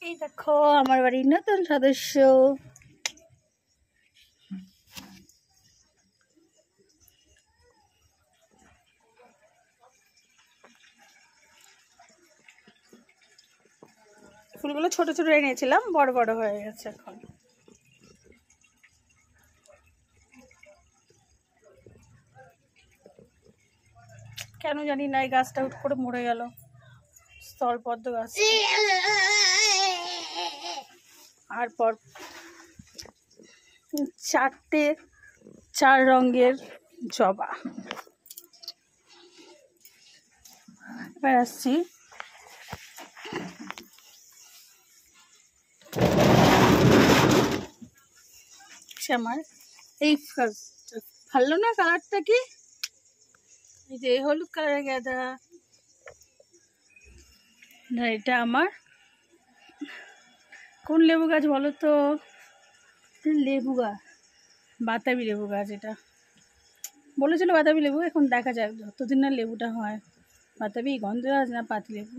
এই দেখো আমার বাড়ির নতুন সদস্য। ফুলগুলো ছোট ছোট এনেছিলাম, বড় বড় হয়ে গেছে এখন। কেন জানি না এই গাছটা হুট করে মরে গেল, স্থলপদ্ম গাছ। আর পর 4 রঙের জবা। এবার আসছি আমার এই ভালো না কালারটা, কি এই যে হলুদ কালারের গাঁদা না, এটা আমার কোন লেবু গাছ বলো তো? লেবু গাছ, বাতাবি লেবু গাছ। এটা বলেছিল বাতাবি লেবু, এখন দেখা যাক যতদিন না লেবুটা হয়। বাতাবি গন্ধরাজ না পাতি লেবু।